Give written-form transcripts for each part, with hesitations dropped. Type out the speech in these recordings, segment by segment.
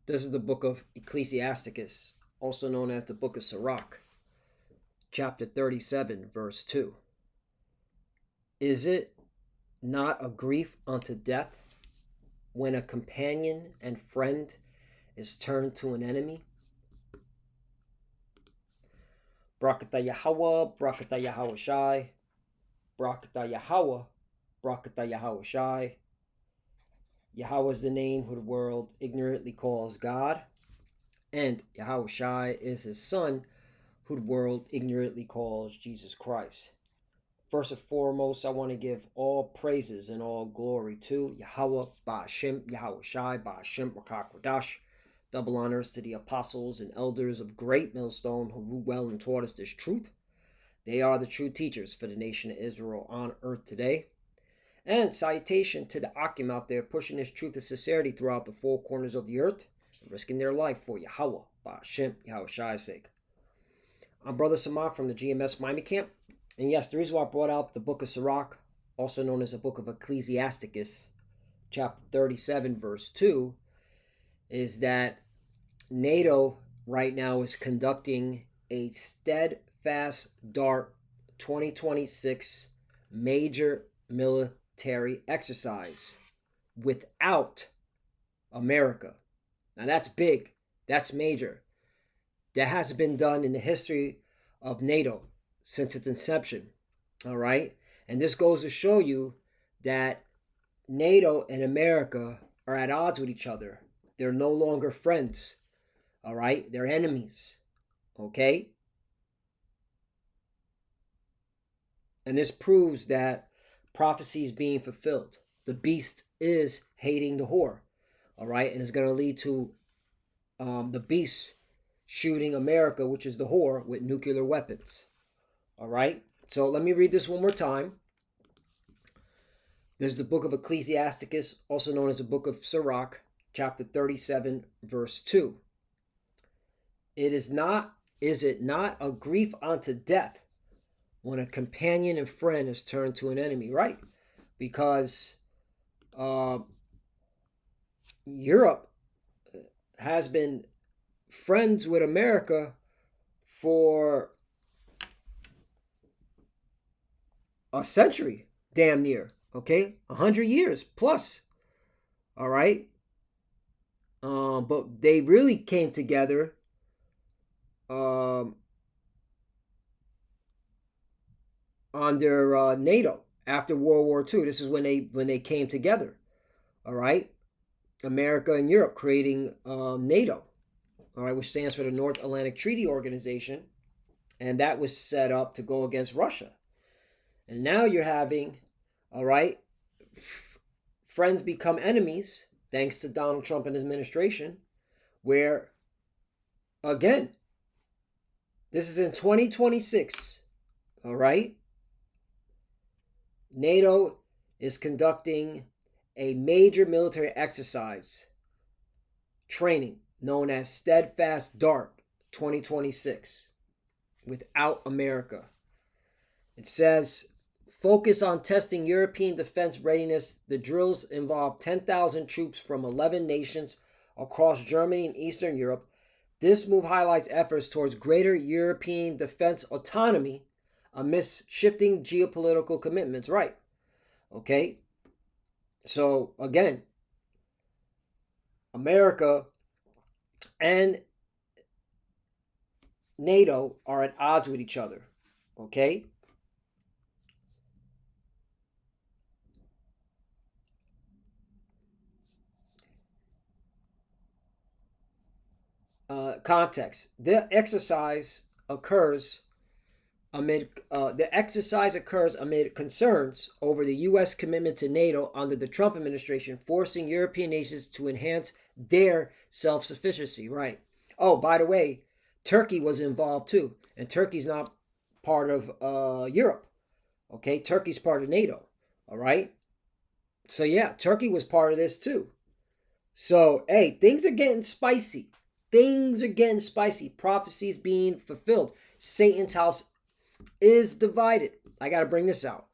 This is the book of Ecclesiasticus, also known as the book of Sirach, chapter 37, verse 2. Is it not a grief unto death when a companion and friend is turned to an enemy? Brakata Yahweh, Brakata Yahweh Shai, Brakata Yahweh, Brakata Yahweh Shai. Yahweh is the name who the world ignorantly calls God, and Yahweh Shai is his son, who the world ignorantly calls Jesus Christ. First and foremost, I want to give all praises and all glory to Yahweh, Ba'ashem, Yahweh Shai, Ba'ashem, Rakak Radash. Double honors to the apostles and elders of Great Millstone who ruled well and taught us this truth. They are the true teachers for the nation of Israel on earth today. And salutation to the Akim out there pushing this truth of sincerity throughout the four corners of the earth and risking their life for Yahweh, Ba'ashem, Yahweh Shai's sake. I'm Brother Samak from the GMS Miami Camp. And yes, the reason why I brought out the book of Sirach, also known as the book of Ecclesiasticus, chapter 37, verse 2, is that NATO right now is conducting a steadfast DART 2026 major military exercise without America. Now that's big. That's major. That hasn't been done in the history of NATO since its inception. All right? And this goes to show you that NATO and America are at odds with each other. They're no longer friends. All right? They're enemies. Okay? And this proves that prophecy is being fulfilled. The beast is hating the whore. All right? And it's going to lead to the beast shooting America, which is the whore, with nuclear weapons. All right? So let me read this one more time. This is the book of Ecclesiasticus, also known as the book of Sirach, chapter 37, verse 2. Is it not a grief unto death when a companion and friend is turned to an enemy? Right? Because Europe has been friends with America for a century, damn near, okay? 100 years plus, all right? But they really came together under NATO after World War II. This is when they came together, all right? America and Europe creating NATO, all right, which stands for the North Atlantic Treaty Organization, and that was set up to go against Russia. And now you're having, all right, friends become enemies, thanks to Donald Trump and his administration, where, again, this is in 2026, all right? NATO is conducting a major military exercise training known as Steadfast DART 2026 without America. It says, focus on testing European defense readiness. The drills involve 10,000 troops from 11 nations across Germany and Eastern Europe. This move highlights efforts towards greater European defense autonomy amidst shifting geopolitical commitments. Right. Okay. So, again, America and NATO are at odds with each other. Okay. Context: the exercise occurs amid concerns over the U.S. commitment to NATO under the Trump administration, forcing European nations to enhance their self-sufficiency. Right. Oh, by the way, Turkey was involved too, and Turkey's not part of Europe. Okay, Turkey's part of NATO. All right. So yeah, Turkey was part of this too. So hey, things are getting spicy. Things are getting spicy. Prophecies being fulfilled. Satan's house is divided. I got to bring this out.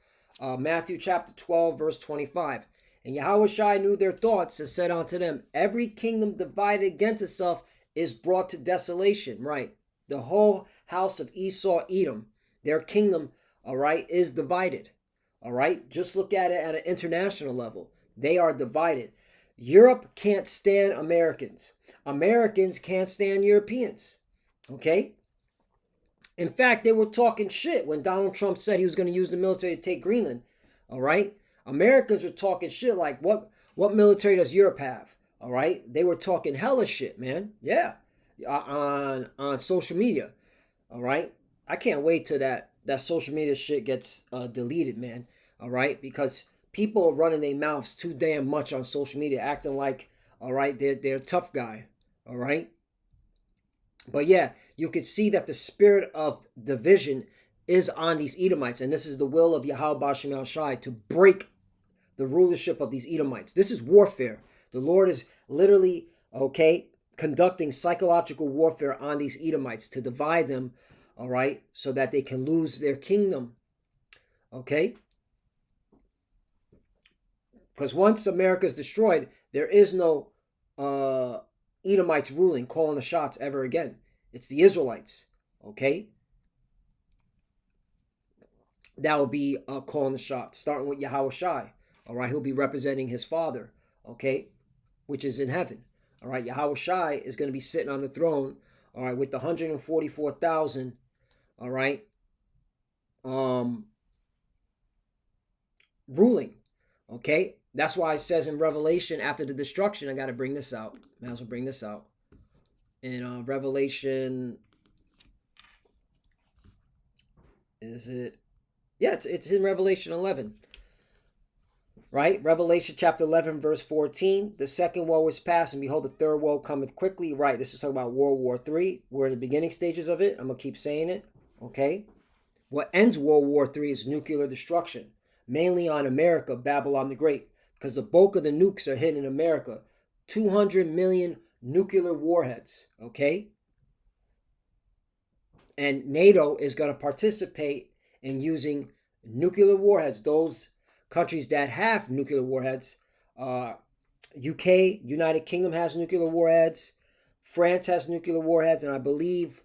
Matthew chapter 12, verse 25. And Yahushua knew their thoughts and said unto them, every kingdom divided against itself is brought to desolation. Right. The whole house of Esau, Edom, their kingdom, all right, is divided. All right. Just look at it at an international level. They are divided. Europe can't stand Americans. Americans can't stand Europeans. Okay. In fact, they were talking shit when Donald Trump said he was going to use the military to take Greenland. All right. Americans were talking shit like, what military does Europe have? All right. They were talking hella shit, man. Yeah. On social media. All right. I can't wait till that social media shit gets deleted, man. All right. Because people are running their mouths too damn much on social media, acting like, all right, they're a tough guy. All right. But yeah, you could see that the spirit of division is on these Edomites. And this is the will of Yahweh Bashim al-Shai to break the rulership of these Edomites. This is warfare. The Lord is literally, okay, conducting psychological warfare on these Edomites to divide them, all right, so that they can lose their kingdom. Okay? Because once America is destroyed, there is no Edomites ruling, calling the shots ever again. It's the Israelites, okay? That will be calling the shots, starting with Yahushua. All right, he'll be representing his Father, okay, which is in heaven. All right, Yahushua is going to be sitting on the throne, all right, with the 144,000, all right, ruling, okay? That's why it says in Revelation, after the destruction, I got to bring this out. Might as well bring this out. In Revelation, is it? Yeah, it's in Revelation 11. Right? Revelation chapter 11, verse 14. The second woe is past, and behold, the third woe cometh quickly. Right, this is talking about World War III. We're in the beginning stages of it. I'm going to keep saying it. Okay? What ends World War III is nuclear destruction. Mainly on America, Babylon the Great. Because the bulk of the nukes are hit in America. 200 million nuclear warheads. Okay? And NATO is going to participate in using nuclear warheads. Those countries that have nuclear warheads, UK, United Kingdom has nuclear warheads, France has nuclear warheads, and I believe,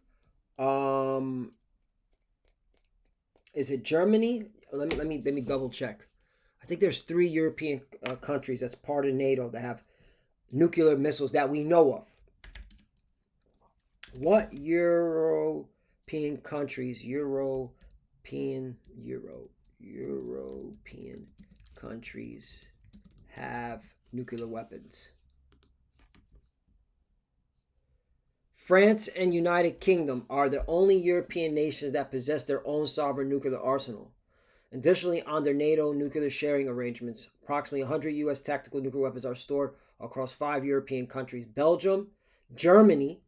is it Germany? Let me double check. I think there's 3 European countries that's part of NATO that have nuclear missiles that we know of. What European countries? European countries have nuclear weapons. France and United Kingdom are the only European nations that possess their own sovereign nuclear arsenal. Additionally, under NATO nuclear sharing arrangements, approximately 100 U.S. tactical nuclear weapons are stored across 5 European countries: Belgium, Germany,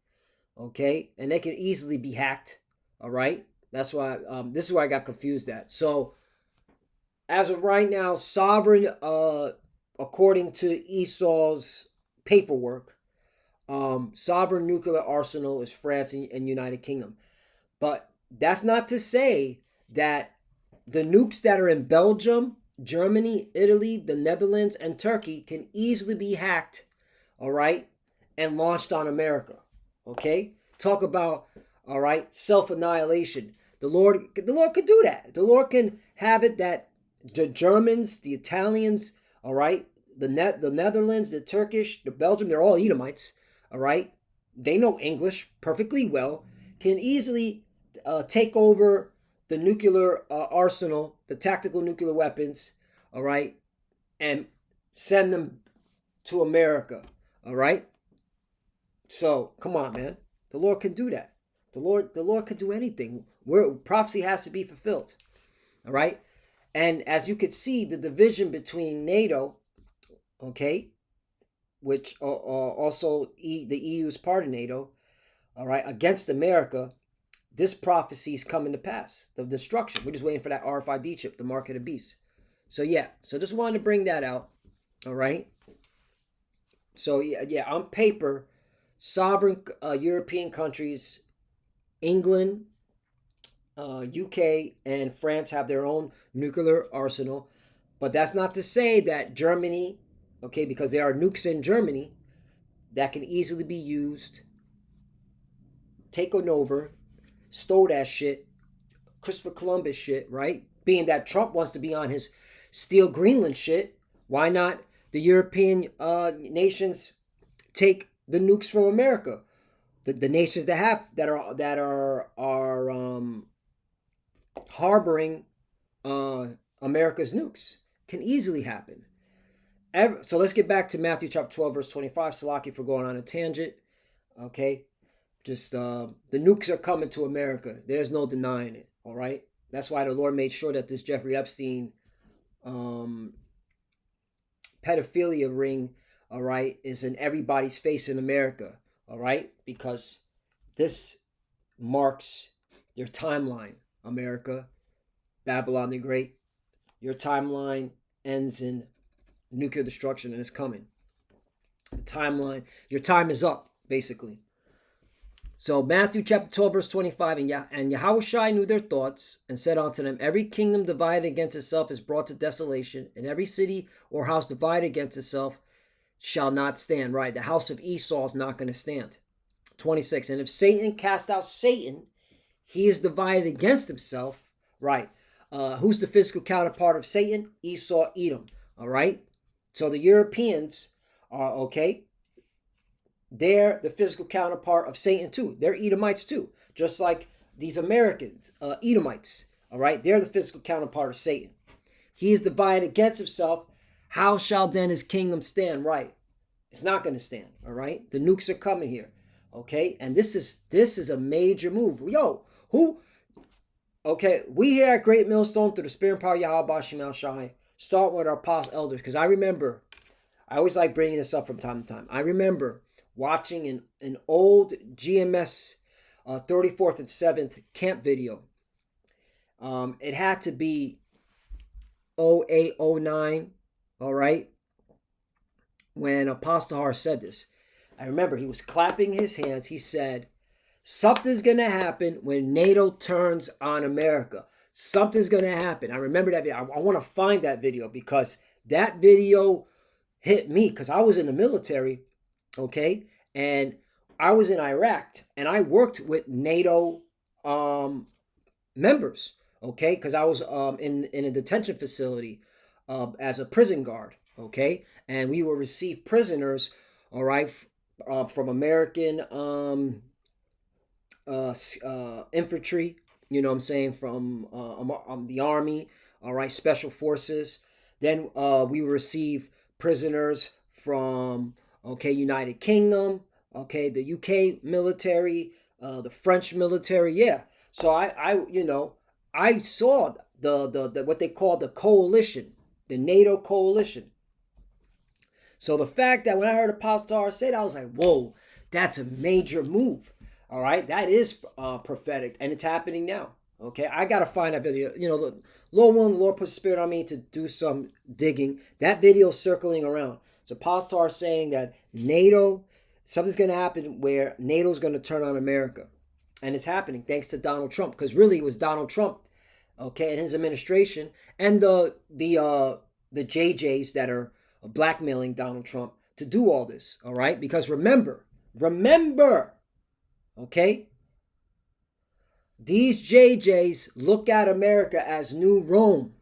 okay, and they can easily be hacked, all right? That's why, this is where I got confused at. So, as of right now, sovereign, according to Esau's paperwork, sovereign nuclear arsenal is France and United Kingdom. But that's not to say that the nukes that are in Belgium, Germany, Italy, the Netherlands, and Turkey can easily be hacked, all right, and launched on America, okay? Talk about, all right, self-annihilation. The Lord could do that. The Lord can have it that the Germans, the Italians, all right, the Netherlands, the Turkish, the Belgium, they're all Edomites, all right? They know English perfectly well, can easily take over the nuclear arsenal, the tactical nuclear weapons, all right, and send them to America, all right? So, come on, man. The Lord can do that. The Lord can do anything. Prophecy has to be fulfilled, all right? And as you could see, the division between NATO, okay, which also the EU is part of NATO, all right, against America, this prophecy is coming to pass, the destruction. We're just waiting for that RFID chip, the mark of the beast. So yeah, so just wanted to bring that out, all right? So yeah, on paper, sovereign European countries, England, UK, and France have their own nuclear arsenal. But that's not to say that Germany, okay, because there are nukes in Germany that can easily be used, taken over, stole that shit, Christopher Columbus shit, right? Being that Trump wants to be on his steal Greenland shit, why not the European nations take the nukes from America? The nations that are harboring America's nukes can easily happen. So let's get back to Matthew chapter 12, verse 25. Salaki for going on a tangent. Okay. Just the nukes are coming to America. There's no denying it. All right. That's why the Lord made sure that this Jeffrey Epstein pedophilia ring, all right, is in everybody's face in America. All right. Because this marks your timeline, America, Babylon the Great. Your timeline ends in nuclear destruction, and it's coming. The timeline, your time is up, basically. So Matthew chapter 12, verse 25, and Yahushua knew their thoughts, and said unto them, every kingdom divided against itself is brought to desolation, and every city or house divided against itself shall not stand. Right, the house of Esau is not going to stand. 26, and if Satan cast out Satan, he is divided against himself. Right, who's the physical counterpart of Satan? Esau, Edom. All right, so the Europeans are, okay, they're the physical counterpart of Satan too. They're Edomites too, just like these Americans, Edomites. All right, they're the physical counterpart of Satan. He is divided against himself. How shall then his kingdom stand? Right, it's not going to stand. All right, the nukes are coming here. Okay, and this is a major move. Yo, who? Okay, we here at Great Millstone, through the Spirit and Power of Yahweh Bashim Shai, start with our apostle elders, because I remember, I always like bringing this up from time to time. I remember watching an old GMS 34th and 7th camp video. It had to be 08, 09, all right, when Apostle Har said this. I remember he was clapping his hands. He said, something's going to happen when NATO turns on America. Something's going to happen. I remember that video. I want to find that video because that video hit me because I was in the military, okay? And I was in Iraq and I worked with NATO members, okay? Because I was in a detention facility as a prison guard, okay? And we would receive prisoners, all right, from American infantry, you know what I'm saying, from the Army, all right, Special Forces. Then we would receive prisoners from, okay, United Kingdom, okay, the UK military, the French military, yeah. So I saw the what they call the coalition, the NATO coalition. So the fact that when I heard Apostle Har say that, I was like, whoa, that's a major move. All right, that is prophetic, and it's happening now. Okay, I gotta find that video. You know, Lord willing, the Lord put the Spirit on me to do some digging. That video is circling around. So Apostle Har saying that NATO, something's gonna happen where NATO's gonna turn on America, and it's happening thanks to Donald Trump. Because really, it was Donald Trump, okay, and his administration, and the JJs that are blackmailing Donald Trump to do all this. All right, because remember. Okay? These JJs look at America as New Rome.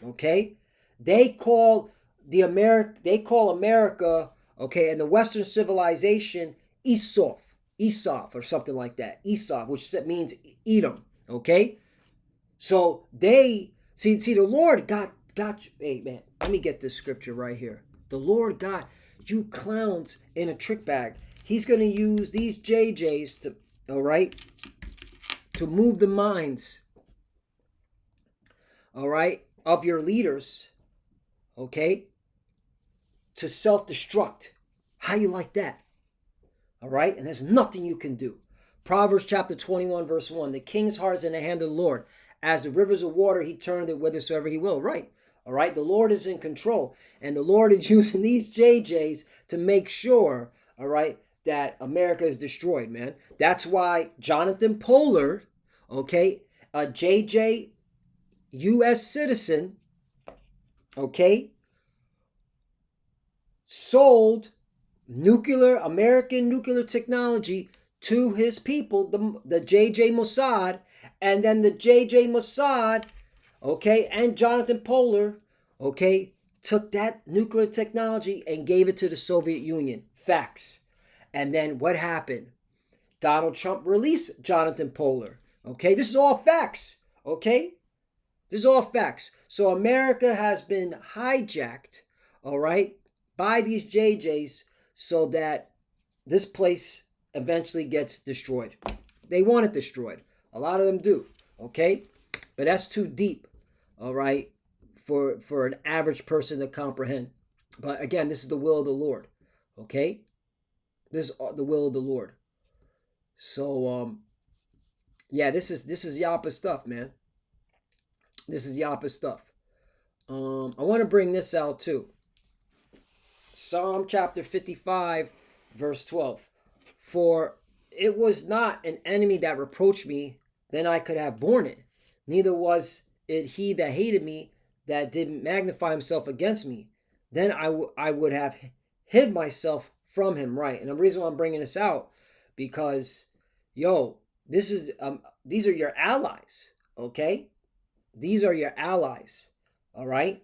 Okay? They call America, okay, and the Western civilization Esau or something like that. Esau, which means Edom. Okay? So they see the Lord got you. Hey man, let me get this scripture right here. The Lord got you clowns in a trick bag. He's going to use these JJs to, all right, to move the minds, all right, of your leaders, okay, to self-destruct. How you like that? All right, and there's nothing you can do. Proverbs chapter 21, verse 1, the king's heart is in the hand of the Lord. As the rivers of water, he turned it whithersoever he will. Right. All right, the Lord is in control, and the Lord is using these JJs to make sure, all right, that America is destroyed, man. That's why Jonathan Pollard, okay, a JJ U.S. citizen, okay, sold American nuclear technology to his people, the JJ Mossad, and then the JJ Mossad, okay, and Jonathan Pollard, okay, took that nuclear technology and gave it to the Soviet Union. Facts. And then what happened? Donald Trump released Jonathan Pollard. Okay, this is all facts. Okay, this is all facts. So America has been hijacked, all right, by these JJs so that this place eventually gets destroyed. They want it destroyed. A lot of them do. Okay, but that's too deep, all right, for an average person to comprehend. But again, this is the will of the Lord. Okay, this is the will of the Lord. So yeah, this is Yappa stuff, man. This is Yappa stuff. I want to bring this out too. Psalm chapter 55, verse 12. For it was not an enemy that reproached me, then I could have borne it. Neither was it he that hated me, that did magnify himself against me. Then I would have hid myself from him. Right. And the reason why I'm bringing this out, because, yo, these are your allies. Okay. These are your allies. All right.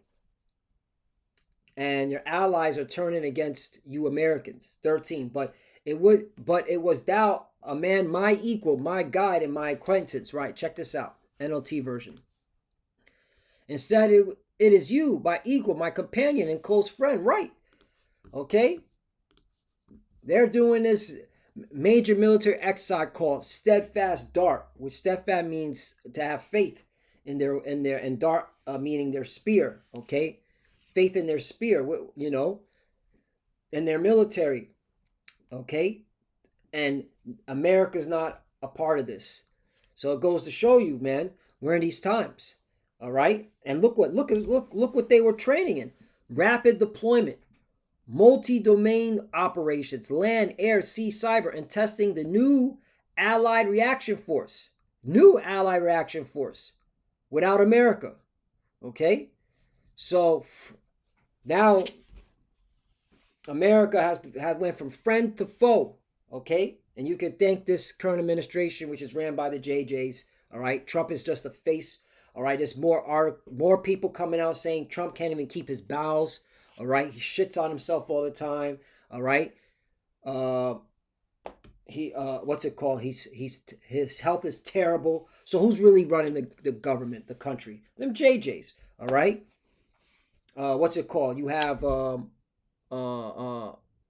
And your allies are turning against you Americans. 13. But it was thou, a man my equal, my guide, and my acquaintance. Right. Check this out. NLT version. Instead, it is you, my equal, my companion, and close friend. Right. Okay. They're doing this major military exercise called steadfast dart, which steadfast means to have faith in their and dart meaning their spear. Okay. Faith in their spear, you know, in their military, okay? And America's not a part of this. So it goes to show you, man, we're in these times, all right? And look what they were training in. Rapid deployment, multi-domain operations, land, air, sea, cyber, and testing the new Allied reaction force. New Allied reaction force without America, okay? So now America has went from friend to foe, okay? And you can thank this current administration, which is ran by the JJs, all right? Trump is just a face, all right? There's more people coming out saying Trump can't even keep his bowels, all right? He shits on himself all the time, all right? What's it called? His health is terrible. So who's really running the government, the country? Them JJs, all right? What's it called? You have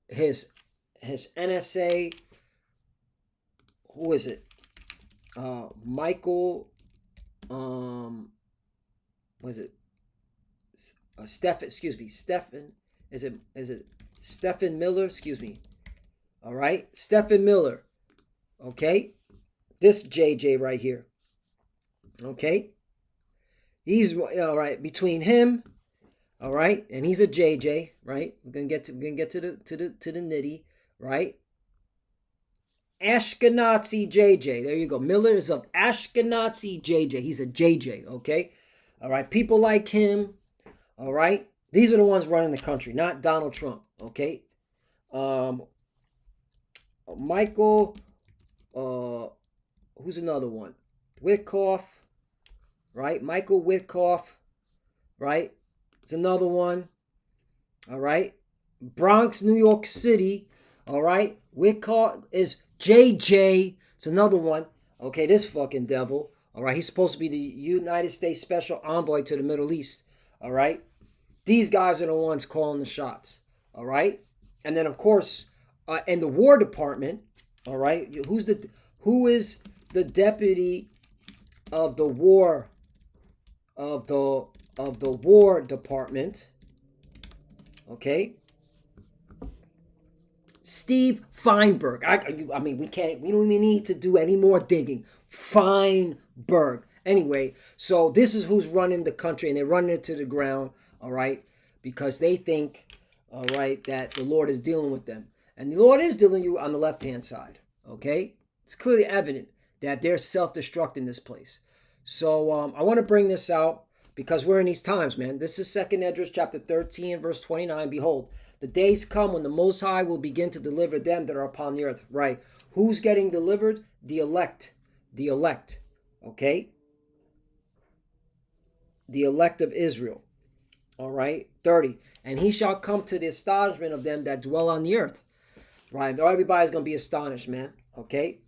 his NSA. Who is it? Michael. Was it? Stephen. Excuse me. Stephen. Is it Stephen Miller? Excuse me. All right, Stephen Miller. Okay, this JJ right here. Okay, he's all right between him. All right, and he's a JJ, right? We're gonna get to the nitty, right? Ashkenazi JJ. There you go. Miller is a Ashkenazi JJ. He's a JJ. Okay, all right. People like him. All right. These are the ones running the country, not Donald Trump. Okay. Michael. Who's another one? Witkoff. Right. Michael Witkoff. Right. It's another one. All right. Bronx, New York City. All right. Witkoff is JJ. It's another one. Okay, this fucking devil. All right. He's supposed to be the United States Special Envoy to the Middle East. All right. These guys are the ones calling the shots. All right. And then, of course, in the War Department. All right. Who is the deputy of the War War Department? Okay. Steve Feinberg. I mean, we don't even need to do any more digging. Feinberg. Anyway, so this is who's running the country, and they're running it to the ground, all right, because they think, all right, that the Lord is dealing with them. And the Lord is dealing with you on the left-hand side, okay? It's clearly evident that they're self-destructing this place. So I want to bring this out because we're in these times, man. This is 2 Esdras chapter 13, verse 29. Behold, The days come when the Most High will begin to deliver them that are upon the earth. Right. Who's getting delivered? The elect. The elect. Okay. The elect of Israel. All right. 30. And he shall come to the astonishment of them that dwell on the earth. Right. Everybody's going to be astonished, man. Okay.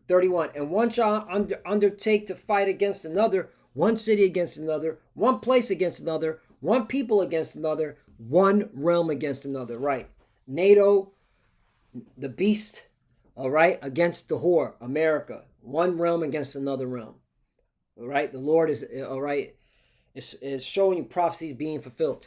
31. And one shall undertake to fight against another, one city against another, one place against another, one people against another, one realm against another. Right. NATO, the beast, all right, against the whore, America. One realm against another realm. All right. The Lord is, all right, is showing you prophecies being fulfilled.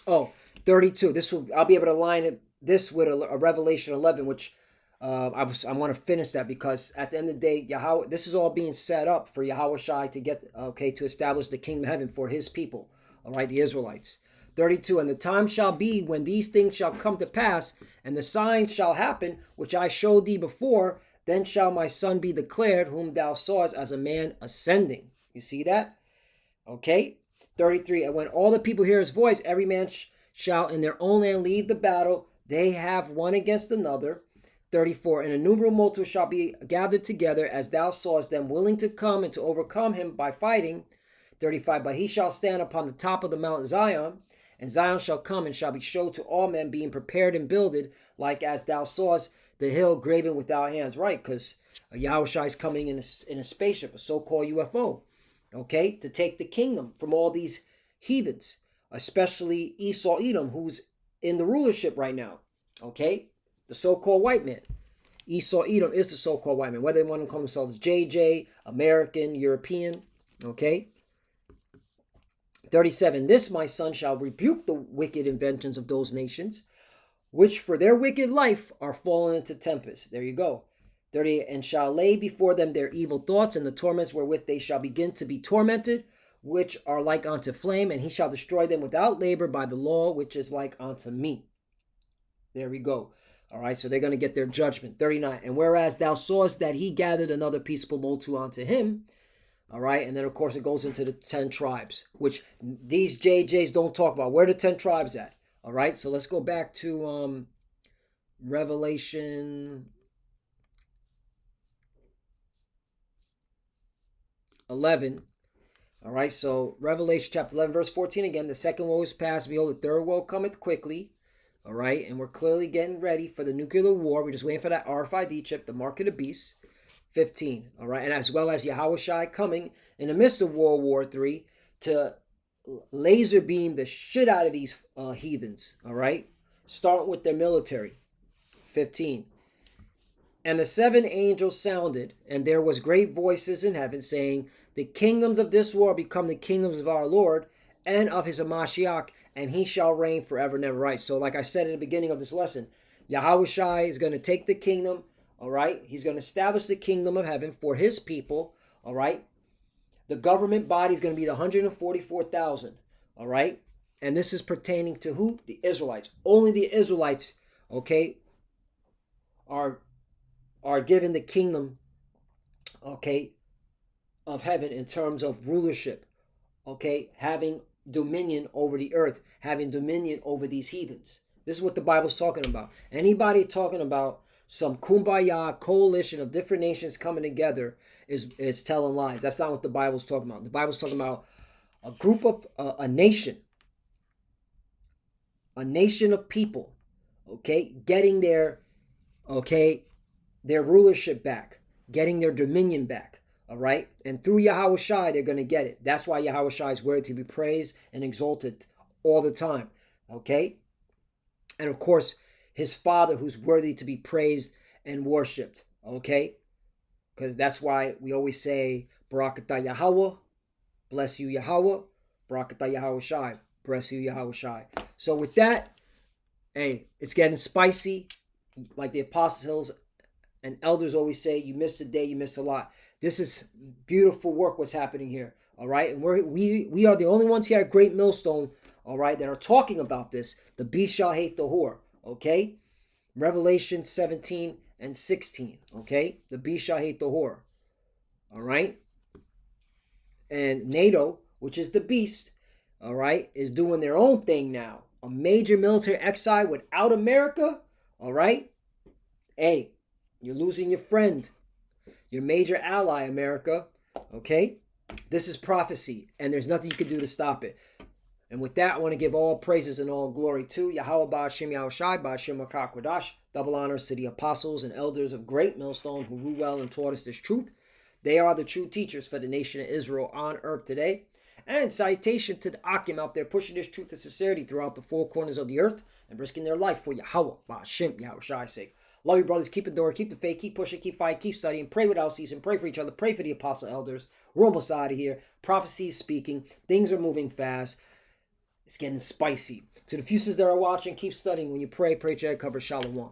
Oh, 32. I'll be able to line this with a Revelation 11, which I want to finish that, because at the end of the day, Yahweh, this is all being set up for Yahweh Shai to get, okay, to establish the kingdom of heaven for his people, all right, the Israelites. 32. And the time shall be when these things shall come to pass, and the signs shall happen, which I showed thee before. Then shall my son be declared, whom thou sawest as a man ascending. You see that? Okay. 33. And when all the people hear his voice, every man shall in their own land leave the battle. They have one against another. 34. And innumerable multitude shall be gathered together, as thou sawest them, willing to come and to overcome him by fighting. 35. But he shall stand upon the top of the Mount Zion, and Zion shall come and shall be showed to all men, being prepared and builded, like as thou sawest the hill graven without hands. Right, because Yahushua is coming in a spaceship, a so-called UFO, okay, to take the kingdom from all these heathens, especially Esau Edom, who's in the rulership right now, okay, the so-called white man. Esau Edom is the so-called white man, whether they want to call themselves JJ, American, European, okay. 37. This my son shall rebuke the wicked inventions of those nations, which for their wicked life are fallen into tempest. There you go. 38. And shall lay before them their evil thoughts, and the torments wherewith they shall begin to be tormented, which are like unto flame, and he shall destroy them without labor by the law, which is like unto me. There we go. All right, so they're going to get their judgment. 39. And whereas thou sawest that he gathered another peaceable multitude unto him, all right, and then of course it goes into the 10 tribes, which these JJs don't talk about. Where are the 10 tribes at? All right, so let's go back to Revelation 11. All right, so Revelation chapter 11, verse 14 again. The second woe is past. Behold, the third woe cometh quickly. All right, and we're clearly getting ready for the nuclear war. We're just waiting for that RFID chip, the mark of the beast. 15. All right, and as well as Yahweh Shai coming in the midst of World War III to laser beam the shit out of these heathens. All right, starting with their military. 15. And the 7 angels sounded, and there was great voices in heaven saying, the kingdoms of this world become the kingdoms of our Lord and of his Mashiach, and he shall reign forever and ever. Right. So like I said at the beginning of this lesson, Yahweh Shai is going to take the kingdom. All right. He's going to establish the kingdom of heaven for his people. All right. The government body is going to be the 144,000. All right. And this is pertaining to who? The Israelites. Only the Israelites, okay, are given the kingdom, okay, of heaven in terms of rulership, okay, having dominion over the earth, having dominion over these heathens. This is what the Bible's talking about. Anybody talking about some kumbaya coalition of different nations coming together is telling lies. That's not what the Bible's talking about. The Bible's talking about a group of, a nation of people, okay, getting their, okay, their rulership back, getting their dominion back, all right? And through Yahweh Shai, they're going to get it. That's why Yahweh Shai is worthy to be praised and exalted all the time, okay? And of course, his Father who's worthy to be praised and worshipped, okay? Because that's why we always say, Barakatah Yahweh, bless you Yahweh, Barakatah Yahweh Shai, bless you Yahweh Shai. So with that, hey, it's getting spicy. Like the apostles and elders always say, you miss a day, you miss a lot. This is beautiful work what's happening here, all right? And we are the only ones here at Great Millstone, all right, that are talking about this. The beast shall hate the whore, okay? Revelation 17 and 16, okay? The beast shall hate the whore, all right? And NATO, which is the beast, all right, is doing their own thing now. A major military exercise without America, all right? Hey, you're losing your friend, your major ally, America, okay? This is prophecy, and there's nothing you can do to stop it. And with that, I want to give all praises and all glory to Yahweh Ba'Shem Yahushai, Ba'Shem HaKakwadash. Double honors to the apostles and elders of Great Millstone who rule well and taught us this truth. They are the true teachers for the nation of Israel on earth today. And citation to the Akim out there pushing this truth and sincerity throughout the four corners of the earth and risking their life for Yahweh Ba'Shem Yahushai's sake. Love you, brothers. Keep enduring, keep the faith, keep pushing, keep fighting, keep studying. Pray without ceasing. Pray for each other. Pray for the apostle elders. We're almost out of here. Prophecy is speaking. Things are moving fast. It's getting spicy. To the fuses that are watching, keep studying. When you pray, pray, Chad, cover Shalom.